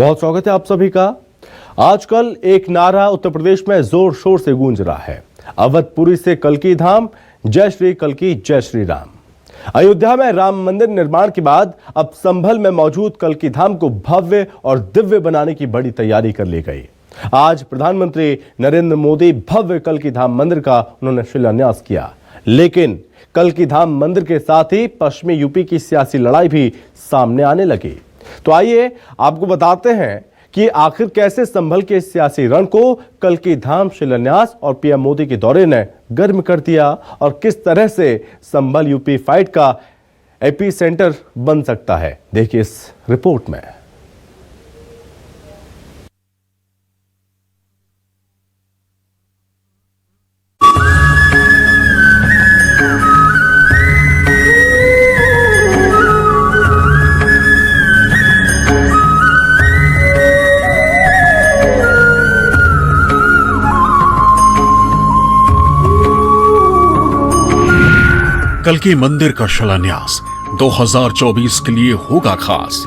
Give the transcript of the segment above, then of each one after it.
बहुत स्वागत है आप सभी का। आजकल एक नारा उत्तर प्रदेश में जोर शोर से गूंज रहा है, अवधपुरी से कल्की धाम, जय श्री कल्की जय श्री राम। अयोध्या में राम मंदिर निर्माण के बाद अब संभल में मौजूद कल्की धाम को भव्य और दिव्य बनाने की बड़ी तैयारी कर ली गई। आज प्रधानमंत्री नरेंद्र मोदी भव्य कल्की धाम मंदिर का उन्होंने शिलान्यास किया, लेकिन कल्की धाम मंदिर के साथ ही पश्चिमी यूपी की सियासी लड़ाई भी सामने आने लगी। तो आइए आपको बताते हैं कि आखिर कैसे संभल के सियासी रण को कल्की धाम शिलान्यास और पीएम मोदी के दौरे ने गर्म कर दिया और किस तरह से संभल यूपी फाइट का एपी सेंटर बन सकता है। देखिए इस रिपोर्ट में। कल्की मंदिर का शिलान्यास 2024 के लिए होगा खास।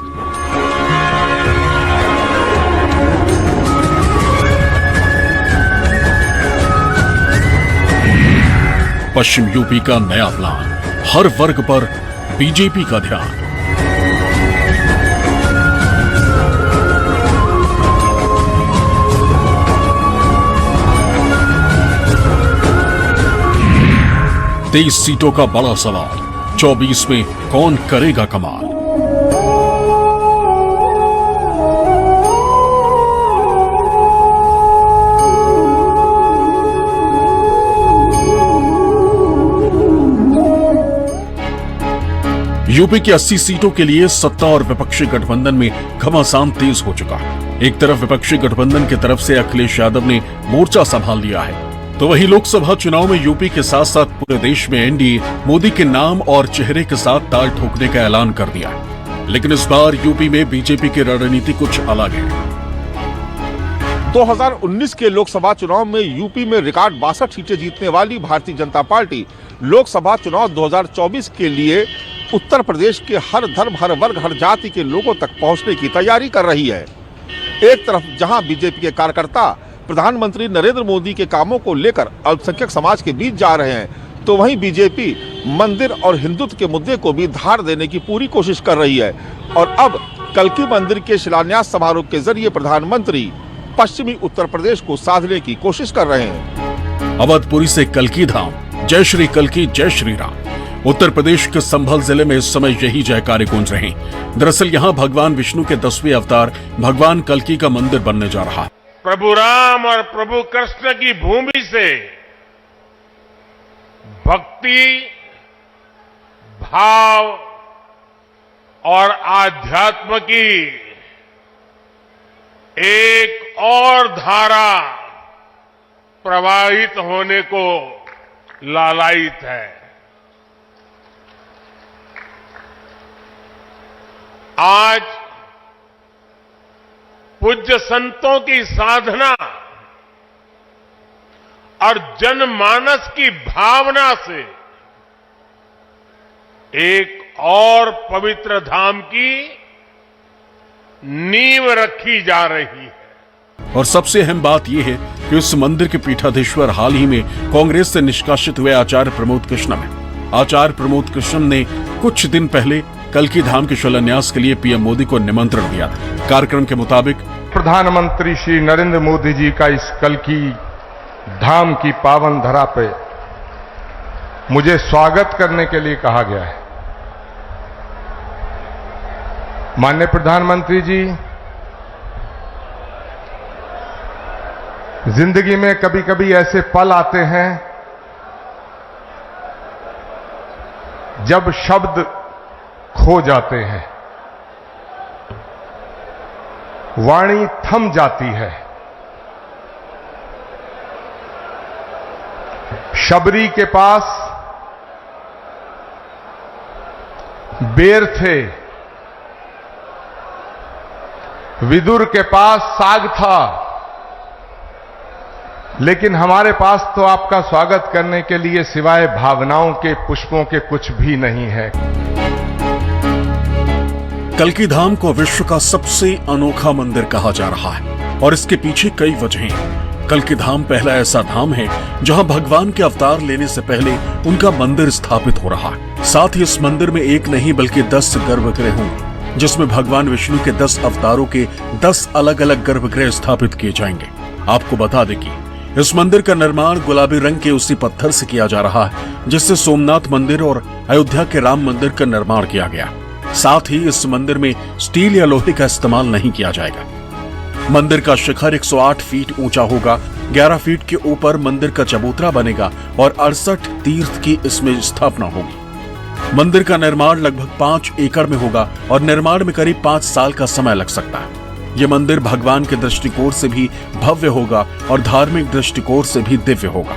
पश्चिम यूपी का नया प्लान, हर वर्ग पर बीजेपी का ध्यान। तेईस सीटों का बड़ा सवाल, 24 में कौन करेगा कमाल। यूपी की 80 सीटों के लिए सत्ता और विपक्षी गठबंधन में घमासान तेज हो चुका है। एक तरफ विपक्षी गठबंधन की तरफ से अखिलेश यादव ने मोर्चा संभाल लिया है, तो वही लोकसभा चुनाव में यूपी के साथ साथ पूरे देश में एनडीए मोदी के नाम और चेहरे के साथ ताल ठोकने का ऐलान कर दिया। लेकिन इस बार यूपी में बीजेपी की रणनीति कुछ अलग है। 2019 के लोकसभा चुनाव में यूपी में रिकॉर्ड 62 सीटें जीतने वाली भारतीय जनता पार्टी लोकसभा चुनाव 2024 के लिए उत्तर प्रदेश के हर धर्म, हर वर्ग, हर जाति के लोगों तक पहुंचने की तैयारी कर रही है। एक तरफ जहां बीजेपी के कार्यकर्ता प्रधानमंत्री नरेंद्र मोदी के कामों को लेकर अल्पसंख्यक समाज के बीच जा रहे हैं, तो वहीं बीजेपी मंदिर और हिंदुत्व के मुद्दे को भी धार देने की पूरी कोशिश कर रही है। और अब कल्की मंदिर के शिलान्यास समारोह के जरिए प्रधानमंत्री पश्चिमी उत्तर प्रदेश को साधने की कोशिश कर रहे हैं। अवधपुरी से कल्की धाम, जय श्री कल्की जय श्री राम। उत्तर प्रदेश के संभल जिले में इस समय यही जयकारे गूंज रहे हैं। दरअसल यहाँ भगवान विष्णु के 10वें अवतार भगवान कल्की का मंदिर बनने जा रहा है। प्रभु राम और प्रभु कृष्ण की भूमि से भक्ति, भाव और आध्यात्म की एक और धारा प्रवाहित होने को लालायित है। आज पूज्य संतों की साधना और जनमानस की भावना से एक और पवित्र धाम की नींव रखी जा रही है। और सबसे अहम बात यह है कि उस मंदिर के पीठाधीश्वर हाल ही में कांग्रेस से निष्कासित हुए आचार्य प्रमोद कृष्णम हैं। आचार्य प्रमोद कृष्णम ने कुछ दिन पहले कल्की धाम के शिलान्यास के लिए पीएम मोदी को निमंत्रण दिया था। कार्यक्रम के मुताबिक प्रधानमंत्री श्री नरेंद्र मोदी जी का इस कल्की धाम की पावन धरा पे मुझे स्वागत करने के लिए कहा गया है। माननीय प्रधानमंत्री जी, जिंदगी में कभी कभी ऐसे पल आते हैं जब शब्द खो जाते हैं, वाणी थम जाती है। शबरी के पास बेर थे, विदुर के पास साग था, लेकिन हमारे पास तो आपका स्वागत करने के लिए सिवाय भावनाओं के, पुष्पों के कुछ भी नहीं है। कल्की धाम को विश्व का सबसे अनोखा मंदिर कहा जा रहा है और इसके पीछे कई वजहें हैं। कल्की धाम पहला ऐसा धाम है जहां भगवान के अवतार लेने से पहले उनका मंदिर स्थापित हो रहा है। साथ ही इस मंदिर में एक नहीं बल्कि 10 गर्भगृह होंगे, जिसमें भगवान विष्णु के 10 अवतारों के 10 अलग अलग गर्भगृह स्थापित किए जाएंगे। आपको बता दें कि इस मंदिर का निर्माण गुलाबी रंग के उसी पत्थर से किया जा रहा है जिससे सोमनाथ मंदिर और अयोध्या के राम मंदिर का निर्माण किया गया। साथ ही इस मंदिर में स्टील या लोहे का इस्तेमाल नहीं किया जाएगा। मंदिर का शिखर 108 फीट ऊंचा होगा। 11 फीट के ऊपर मंदिर का चबूतरा बनेगा और 68 तीर्थ की इसमें स्थापना होगी। मंदिर का निर्माण लगभग 5 एकड़ में होगा और निर्माण में करीब 5 साल का समय लग सकता है। यह मंदिर भगवान के दृष्टिकोण से भी भव्य होगा और धार्मिक दृष्टिकोण से भी दिव्य होगा।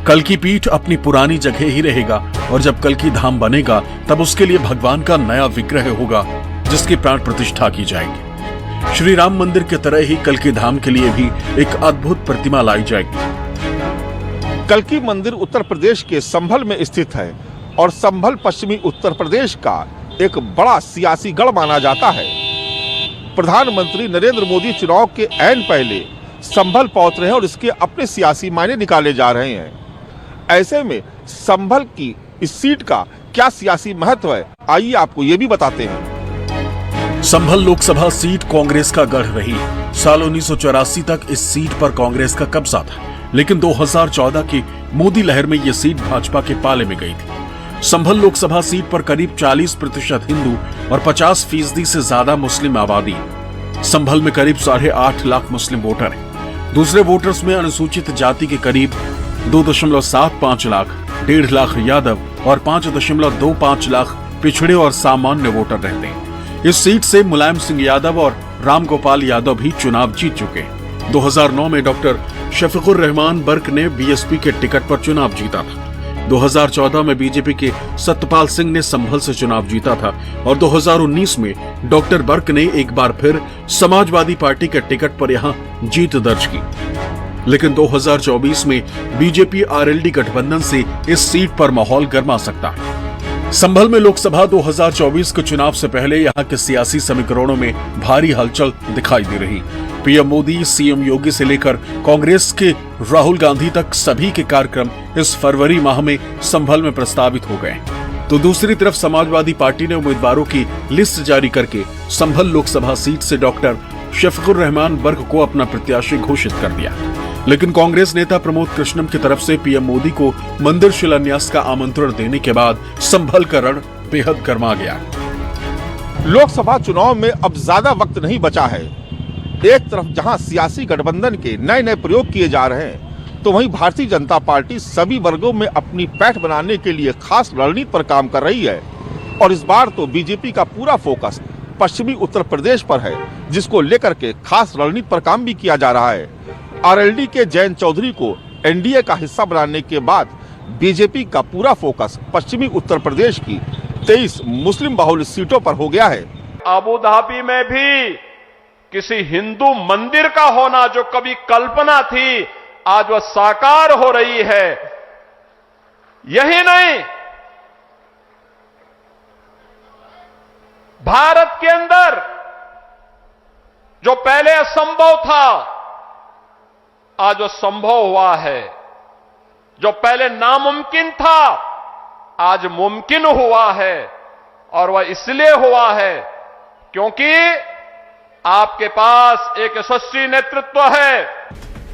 कल्की पीठ अपनी पुरानी जगह ही रहेगा और जब कल्की धाम बनेगा तब उसके लिए भगवान का नया विग्रह होगा जिसकी प्राण प्रतिष्ठा की जाएगी। श्री राम मंदिर की तरह ही कल्की धाम के लिए भी एक अद्भुत प्रतिमा लाई जाएगी। कल्की मंदिर उत्तर प्रदेश के संभल में स्थित है और संभल पश्चिमी उत्तर प्रदेश का एक बड़ा सियासी गढ़ माना जाता है। प्रधानमंत्री नरेंद्र मोदी चुनाव के ऐन पहले संभल पहुंच रहे हैं और इसके अपने सियासी मायने निकाले जा रहे हैं। ऐसे में संभल की इस सीट का क्या सियासी महत्व है, आइए आपको ये भी बताते हैं। संभल लोकसभा सीट कांग्रेस का गढ़ रही। साल 1984 तक इस सीट पर कांग्रेस का कब्जा था, लेकिन 2014 की मोदी लहर में यह सीट भाजपा के पाले में गई थी। संभल लोकसभा सीट पर करीब 40% हिंदू और 50% से ज्यादा मुस्लिम आबादी। संभल में करीब 8.5 लाख मुस्लिम वोटर हैं। दूसरे वोटर्स में अनुसूचित जाति के करीब 2.75 लाख, 1.5 लाख यादव और 5.25 लाख पिछड़े और सामान्य वोटर रहते हैं। इस सीट से मुलायम सिंह यादव और रामगोपाल यादव भी चुनाव जीत चुके हैं। 2009 में डॉक्टर शफीकुर रहमान बर्क ने बीएसपी के टिकट पर चुनाव जीता था। 2014 में बीजेपी के सत्यपाल सिंह ने संभल से चुनाव जीता था और 2019 में डॉक्टर बर्क ने एक बार फिर समाजवादी पार्टी के टिकट पर यहां जीत दर्ज की। लेकिन 2024 में बीजेपी आरएलडी गठबंधन से इस सीट पर माहौल गर्मा सकता है। संभल में लोकसभा 2024 के चुनाव से पहले यहां के सियासी समीकरणों में भारी हलचल दिखाई दे रही। पीएम मोदी, सीएम योगी से लेकर कांग्रेस के राहुल गांधी तक सभी के कार्यक्रम इस फरवरी माह में संभल में प्रस्तावित हो गए। तो दूसरी तरफ समाजवादी पार्टी ने उम्मीदवारों की लिस्ट जारी करके संभल लोकसभा सीट से डॉक्टर शफीकुर रहमान बर्क को अपना प्रत्याशी घोषित कर दिया। लेकिन कांग्रेस नेता प्रमोद कृष्णम की तरफ से पीएम मोदी को मंदिर शिलान्यास का आमंत्रण देने के बाद संभल का रण बेहद गर्मा गया। लोकसभा चुनाव में अब ज्यादा वक्त नहीं बचा है। एक तरफ जहां सियासी गठबंधन के नए नए प्रयोग किए जा रहे हैं, तो वहीं भारतीय जनता पार्टी सभी वर्गों में अपनी पैठ बनाने के लिए खास रणनीति पर काम कर रही है। और इस बार तो बीजेपी का पूरा फोकस पश्चिमी उत्तर प्रदेश पर है, जिसको लेकर के खास रणनीति पर काम भी किया जा रहा है। आरएलडी के जयंत चौधरी को एनडीए का हिस्सा बनाने के बाद बीजेपी का पूरा फोकस पश्चिमी उत्तर प्रदेश की 23 मुस्लिम बहुल सीटों पर हो गया है। अबू धाबी में भी किसी हिंदू मंदिर का होना जो कभी कल्पना थी, आज वह साकार हो रही है। यही नहीं, भारत के अंदर जो पहले असंभव था, आज वो संभव हुआ है। जो पहले नामुमकिन था, आज मुमकिन हुआ है। और वह इसलिए हुआ है क्योंकि आपके पास एक यशस्वी नेतृत्व है।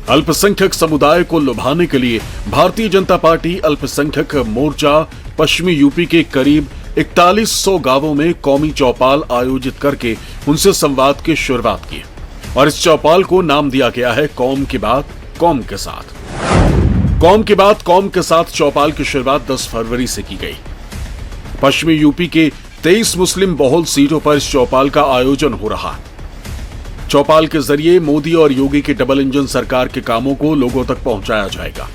अल्पसंख्यक समुदाय को लुभाने के लिए भारतीय जनता पार्टी अल्पसंख्यक मोर्चा पश्चिमी यूपी के करीब 4100 गांवों में कौमी चौपाल आयोजित करके उनसे संवाद की शुरुआत की और इस चौपाल को नाम दिया गया है कौम की बात कौम के साथ। कौम की बात कौम के साथ चौपाल की शुरुआत 10 फरवरी से की गई। पश्चिमी यूपी के 23 मुस्लिम बहुल सीटों पर इस चौपाल का आयोजन हो रहा है। चौपाल के जरिए मोदी और योगी की डबल इंजन सरकार के कामों को लोगों तक पहुंचाया जाएगा।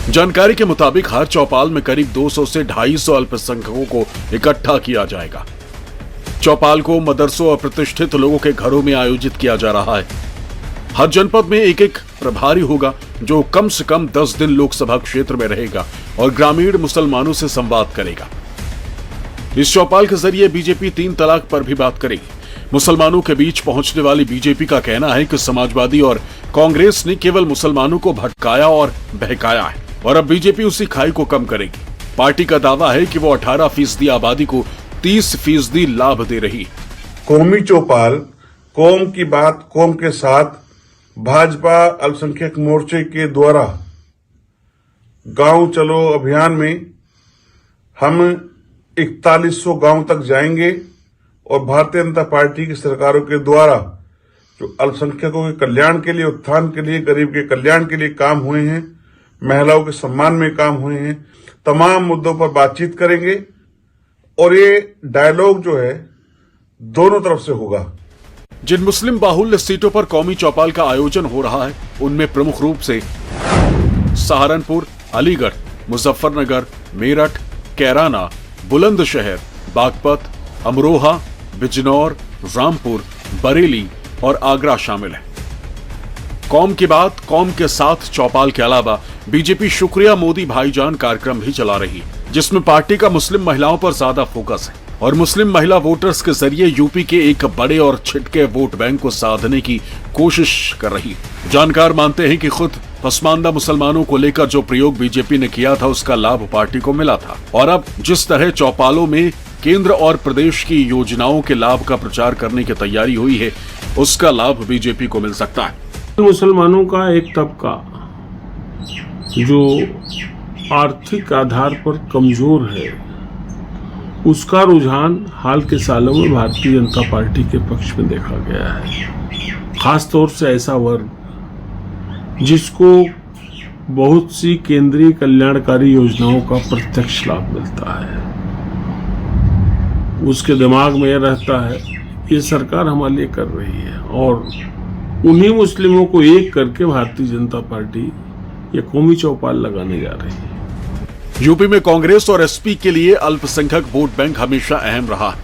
जानकारी के मुताबिक हर चौपाल में करीब 200 से 250 अल्पसंख्यकों को इकट्ठा किया जाएगा। चौपाल को मदरसों और प्रतिष्ठित लोगों के घरों में आयोजित किया जा रहा है। हर जनपद में एक एक प्रभारी होगा जो कम से कम 10 दिन लोकसभा क्षेत्र में रहेगा और ग्रामीण मुसलमानों से संवाद करेगा। इस चौपाल के जरिए बीजेपी 3 तलाक पर भी बात करेगी। मुसलमानों के बीच पहुंचने वाली बीजेपी का कहना है कि समाजवादी और कांग्रेस ने केवल मुसलमानों को भटकाया और बहकाया है और अब बीजेपी उसी खाई को कम करेगी। पार्टी का दावा है कि वो 18% आबादी को 30% लाभ दे रही है। कौमी चौपाल, कौम की बात कौम के साथ भाजपा अल्पसंख्यक मोर्चे के द्वारा गांव चलो अभियान में हम 4100 गांव तक जाएंगे और भारतीय जनता पार्टी की सरकारों के द्वारा जो अल्पसंख्यकों के कल्याण के लिए, उत्थान के लिए, गरीब के कल्याण के लिए काम हुए हैं, महिलाओं के सम्मान में काम हुए हैं, तमाम मुद्दों पर बातचीत करेंगे और ये डायलॉग जो है दोनों तरफ से होगा। जिन मुस्लिम बाहुल्य सीटों पर कौमी चौपाल का आयोजन हो रहा है उनमें प्रमुख रूप से सहारनपुर, अलीगढ़, मुजफ्फरनगर, मेरठ, कैराना, बुलंदशहर, बागपत, अमरोहा, बिजनौर, रामपुर, बरेली और आगरा शामिल है। कौम की बात कौम के साथ चौपाल के अलावा बीजेपी शुक्रिया मोदी भाईजान कार्यक्रम भी चला रही है, जिसमें पार्टी का मुस्लिम महिलाओं पर ज्यादा फोकस है और मुस्लिम महिला वोटर्स के जरिए यूपी के एक बड़े और छिटके वोट बैंक को साधने की कोशिश कर रही है। जानकार मानते हैं कि खुद पसमानदा मुसलमानों को लेकर जो प्रयोग बीजेपी ने किया था उसका लाभ पार्टी को मिला था और अब जिस तरह चौपालों में केंद्र और प्रदेश की योजनाओं के लाभ का प्रचार करने की तैयारी हुई है, उसका लाभ बीजेपी को मिल सकता है। मुसलमानों का एक तबका जो आर्थिक आधार पर कमजोर है, उसका रुझान हाल के सालों में भारतीय जनता पार्टी के पक्ष में देखा गया है। खास तौर से ऐसा वर्ग जिसको बहुत सी केंद्रीय कल्याणकारी योजनाओं का प्रत्यक्ष लाभ मिलता है, उसके दिमाग में यह रहता है ये सरकार हमारे लिए कर रही है और उन्हीं मुस्लिमों को एक करके भारतीय जनता पार्टी ये कौमी चौपाल लगाने जा रही है। यूपी में कांग्रेस और एसपी के लिए अल्पसंख्यक वोट बैंक हमेशा अहम रहा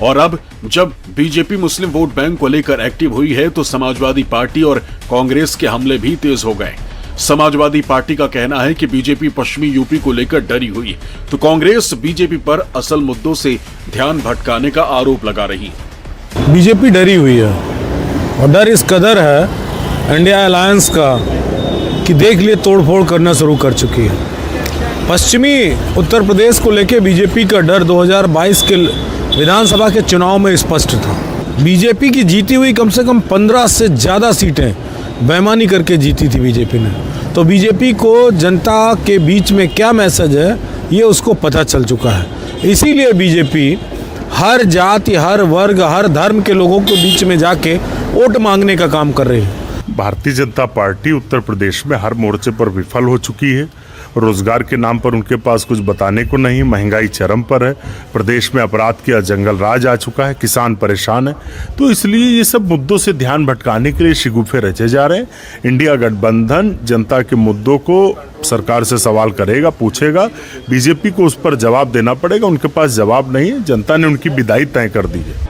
और अब जब बीजेपी मुस्लिम वोट बैंक को लेकर एक्टिव हुई है तो समाजवादी पार्टी और कांग्रेस के हमले भी तेज हो गए। समाजवादी पार्टी का कहना है कि बीजेपी पश्चिमी यूपी को लेकर डरी हुई है, तो कांग्रेस बीजेपी पर असल मुद्दों से ध्यान भटकाने का आरोप लगा रही है। बीजेपी डरी हुई है और डर इस कदर है इंडिया अलायंस का कि देख लिए तोड़फोड़ करना शुरू कर चुकी है। पश्चिमी उत्तर प्रदेश को लेकर बीजेपी का डर 2022 के विधानसभा के चुनाव में स्पष्ट था। बीजेपी की जीती हुई कम से कम 15 से ज़्यादा सीटें बेईमानी करके जीती थी बीजेपी ने, तो बीजेपी को जनता के बीच में क्या मैसेज है ये उसको पता चल चुका है। इसीलिए बीजेपी हर जाति, हर वर्ग, हर धर्म के लोगों के बीच में जाके वोट मांगने का काम कर रही है। भारतीय जनता पार्टी उत्तर प्रदेश में हर मोर्चे पर विफल हो चुकी है। रोजगार के नाम पर उनके पास कुछ बताने को नहीं, महंगाई चरम पर है, प्रदेश में अपराध का जंगल राज आ चुका है, किसान परेशान है, तो इसलिए ये सब मुद्दों से ध्यान भटकाने के लिए शिगुफे रचे जा रहे हैं। इंडिया गठबंधन जनता के मुद्दों को सरकार से सवाल करेगा, पूछेगा, बीजेपी को उस पर जवाब देना पड़ेगा। उनके पास जवाब नहीं है, जनता ने उनकी विदाई तय कर दी है।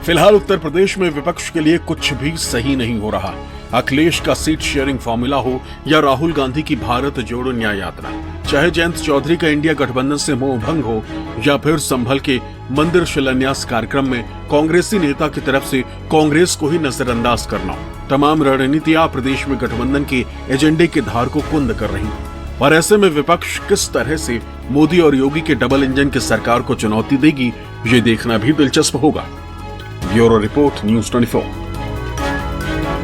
फिलहाल उत्तर प्रदेश में विपक्ष के लिए कुछ भी सही नहीं हो रहा। अखिलेश का सीट शेयरिंग फॉर्मूला हो या राहुल गांधी की भारत जोड़ो न्याय यात्रा, चाहे जयंत चौधरी का इंडिया गठबंधन से मोह भंग हो या फिर संभल के मंदिर शिलान्यास कार्यक्रम में कांग्रेसी नेता की तरफ से कांग्रेस को ही नजरअंदाज करना हो, तमाम रणनीतियां प्रदेश में गठबंधन के एजेंडे के धार को कुंद कर रही हैं। और ऐसे में विपक्ष किस तरह से मोदी और योगी के डबल इंजन की सरकार को चुनौती देगी, ये देखना भी दिलचस्प होगा। Bureau report, news 24।